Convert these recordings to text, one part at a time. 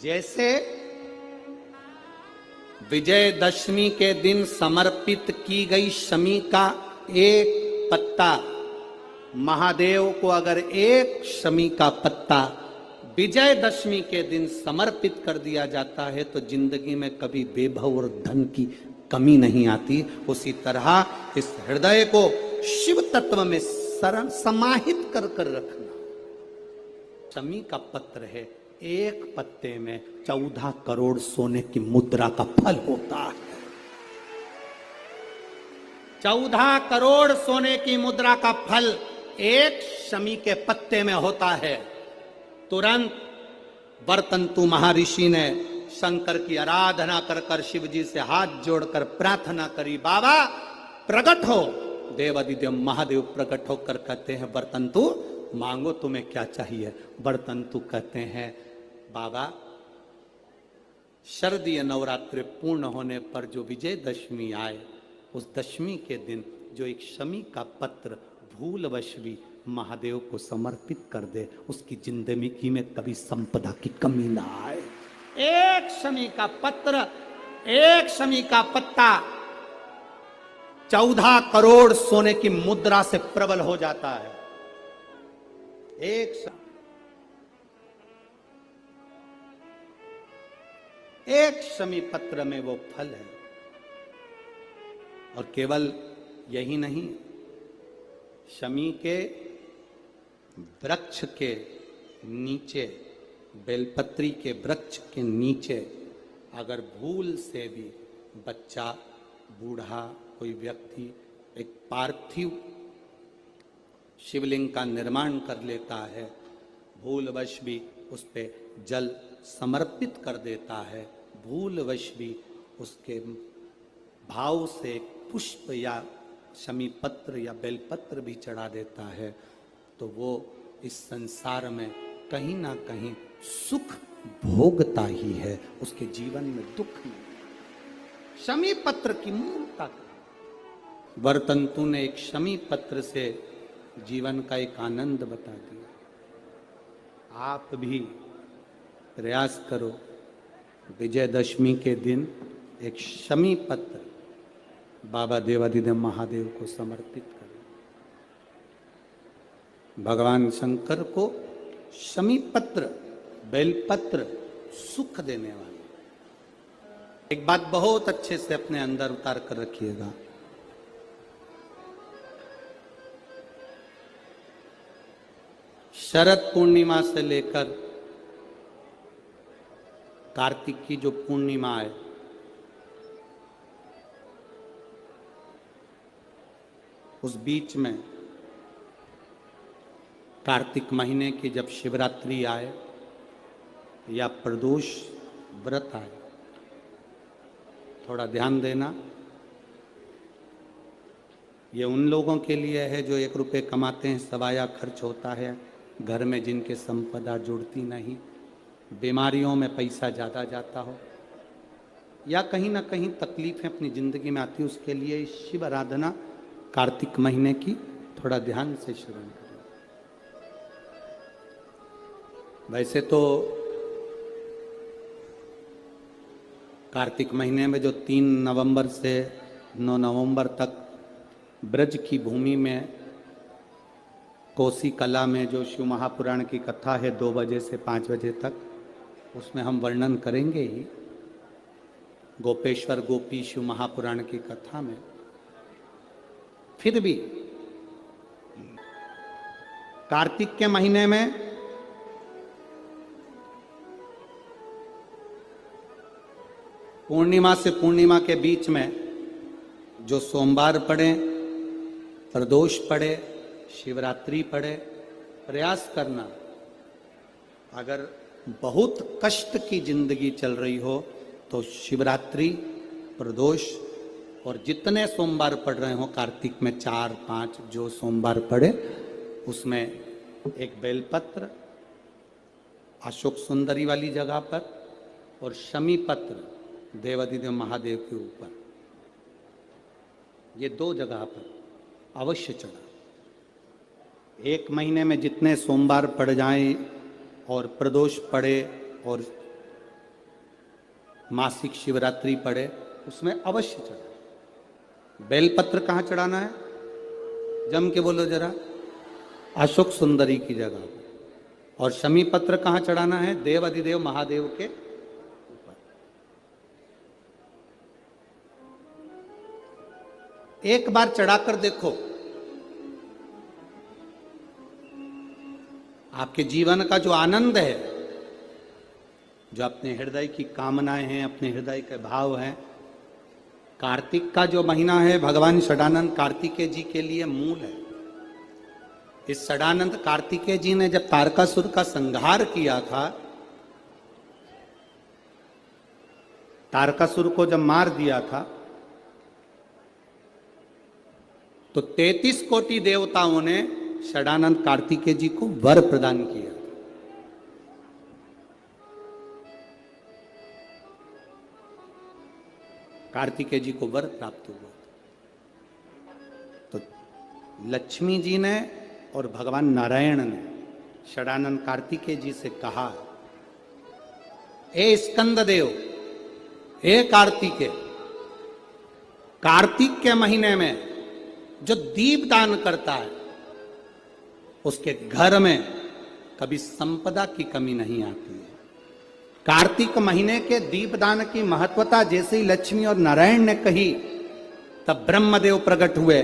जैसे विजयदशमी के दिन समर्पित की गई शमी का एक पत्ता, महादेव को अगर एक शमी का पत्ता विजयदशमी के दिन समर्पित कर दिया जाता है तो जिंदगी में कभी बेभव और धन की कमी नहीं आती। उसी तरह इस हृदय को शिव तत्व में समाहित कर कर रखना। शमी का पत्र है, एक पत्ते में 14 करोड़ सोने की मुद्रा का फल होता है। 14 करोड़ सोने की मुद्रा का फल एक शमी के पत्ते में होता है। तुरंत वर्तंतु महर्षि ने शंकर की आराधना कर कर शिव जी से हाथ जोड़कर प्रार्थना करी, बाबा प्रकट हो। देवादिदेव महादेव प्रकट होकर कहते हैं, वर्तंतु मांगो तुम्हें क्या चाहिए। वर्तंतु कहते हैं, बाबा शरदीय नवरात्रि पूर्ण होने पर जो विजयदशमी आए, उस दशमी के दिन जो एक शमी का पत्र भूलवश भी महादेव को समर्पित कर दे, उसकी जिंदगी में कभी संपदा की कमी ना आए। एक शमी का पत्र, एक शमी का पत्ता 14 करोड़ सोने की मुद्रा से प्रबल हो जाता है। एक शमी पत्र में वो फल है। और केवल यही नहीं, शमी के वृक्ष के नीचे, बेलपत्री के वृक्ष के नीचे अगर भूल से भी बच्चा, बूढ़ा, कोई व्यक्ति एक पार्थिव शिवलिंग का निर्माण कर लेता है, भूलवश भी उस पे जल समर्पित कर देता है, भूलवश भी उसके भाव से पुष्प या शमी पत्र या बेलपत्र भी चढ़ा देता है, तो वो इस संसार में कहीं ना कहीं सुख भोगता ही है, उसके जीवन में दुख नहीं। शमी पत्र की मूलता, वर्तंतु ने एक शमी पत्र से जीवन का एक आनंद बता दिया। आप भी प्रयास करो, विजयदशमी के दिन एक शमी पत्र बाबा देवादिदेव महादेव को समर्पित करें। भगवान शंकर को शमी पत्र, बेलपत्र सुख देने वाले। एक बात बहुत अच्छे से अपने अंदर उतार कर रखिएगा, शरद पूर्णिमा से लेकर कार्तिक की जो पूर्णिमा है, उस बीच में कार्तिक महीने की जब शिवरात्रि आए या प्रदोष व्रत आए, थोड़ा ध्यान देना। ये उन लोगों के लिए है जो 1 रुपये कमाते हैं, सवाया खर्च होता है, घर में जिनके संपदा जुड़ती नहीं, बीमारियों में पैसा ज़्यादा जाता हो, या कहीं ना कहीं तकलीफें अपनी ज़िंदगी में आती, उसके लिए शिव आराधना कार्तिक महीने की थोड़ा ध्यान से श्रवण करें। वैसे तो कार्तिक महीने में जो 3 नवंबर से 9 नवंबर तक ब्रज की भूमि में कोसी कला में जो शिव महापुराण की कथा है 2 बजे से 5 बजे तक, उसमें हम वर्णन करेंगे ही गोपेश्वर गोपी शिव महापुराण की कथा में। फिर भी कार्तिक के महीने में पूर्णिमा से पूर्णिमा के बीच में जो सोमवार पड़े, प्रदोष पड़े, शिवरात्रि पड़े, प्रयास करना, अगर बहुत कष्ट की जिंदगी चल रही हो तो शिवरात्रि, प्रदोष और जितने सोमवार पड़ रहे हो कार्तिक में 4-5 जो सोमवार पड़े, उसमें एक बेलपत्र अशोक सुंदरी वाली जगह पर और शमी पत्र देवादिदेव महादेव के ऊपर, ये 2 जगह पर अवश्य चढ़ा। 1 महीने में जितने सोमवार पड़ जाएं और प्रदोष पड़े और मासिक शिवरात्रि पड़े उसमें अवश्य चढ़ाए। बेलपत्र कहाँ चढ़ाना है? जम के बोलो जरा। अशोक सुंदरी की जगह पर। और शमी पत्र कहाँ चढ़ाना है? देव अधिदेव महादेव के ऊपर। एक बार चढ़ाकर देखो, आपके जीवन का जो आनंद है, जो अपने हृदय की कामनाएं हैं, अपने हृदय के भाव हैं, कार्तिक का जो महीना है भगवान षडानंद कार्तिकेय जी के लिए मूल है। इस षडानंद कार्तिकेय जी ने जब तारकासुर का संहार किया था, तारकासुर को जब मार दिया था, तो 33 कोटि देवताओं ने षडानंद कार्तिकेय जी को वर प्रदान किया। कार्तिकेय जी को वर प्राप्त हुआ। तो लक्ष्मी जी ने और भगवान नारायण ने षडानंद कार्तिकेय जी से कहा, ए स्कंद देव, ए कार्तिकेय, कार्तिक के महीने में जो दीप दान करता है उसके घर में कभी संपदा की कमी नहीं आती है। कार्तिक महीने के दीपदान की महत्वता जैसे ही लक्ष्मी और नारायण ने कही, तब ब्रह्मदेव प्रकट हुए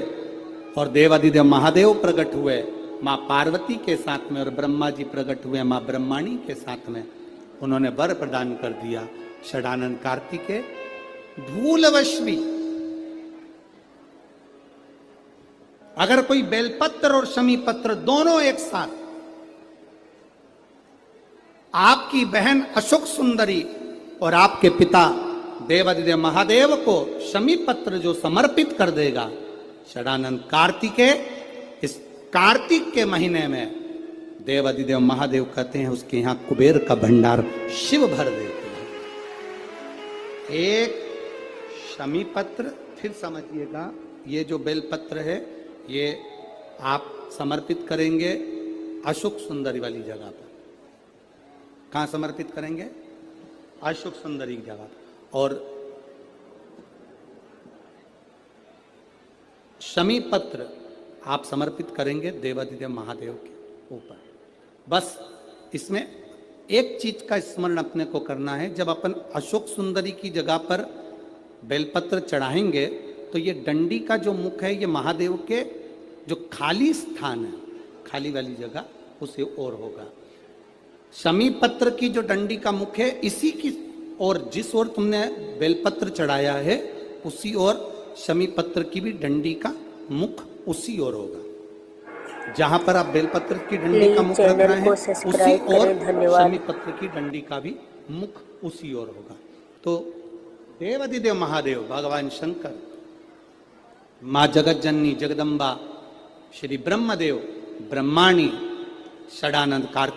और देवादिदेव महादेव प्रकट हुए मां पार्वती के साथ में, और ब्रह्मा जी प्रकट हुए मां ब्रह्माणी के साथ में। उन्होंने वर प्रदान कर दिया। षडानंद कार्तिकेय भूलवश भी अगर कोई बेलपत्र और शमी पत्र दोनों एक साथ आपकी बहन अशोक सुंदरी और आपके पिता देवादिदेव महादेव को शमी पत्र जो समर्पित कर देगा, षडानंद कार्तिकेय इस कार्तिक के महीने में देवादिदेव महादेव कहते हैं उसके यहां कुबेर का भंडार शिव भर देते हैं। एक शमी पत्र, फिर समझिएगा, ये जो बेलपत्र है ये आप समर्पित करेंगे अशोक सुंदरी वाली जगह पर। कहां समर्पित करेंगे? अशोक सुंदरी की जगह। और शमी पत्र आप समर्पित करेंगे देवादिदेव महादेव के ऊपर। बस इसमें एक चीज का स्मरण अपने को करना है, जब अपन अशोक सुंदरी की जगह पर बेलपत्र चढ़ाएंगे तो ये डंडी का जो मुख है ये महादेव के जो खाली स्थान है, खाली वाली जगह, उसे ओर होगा। शमी पत्र की जो डंडी का मुख है इसी की ओर, जिस ओर तुमने बेलपत्र चढ़ाया है उसी ओर शमी पत्र की भी डंडी का मुख उसी ओर होगा। जहां पर आप बेलपत्र की डंडी का मुख रख रहे हैं उसी ओर शमी पत्र की डंडी का भी मुख उसी ओर होगा। तो देवादिदेव महादेव भगवान शंकर, मां जगत जननी जगदम्बा, श्री ब्रह्मदेव, ब्रह्माणी, षडानंद कार्तिक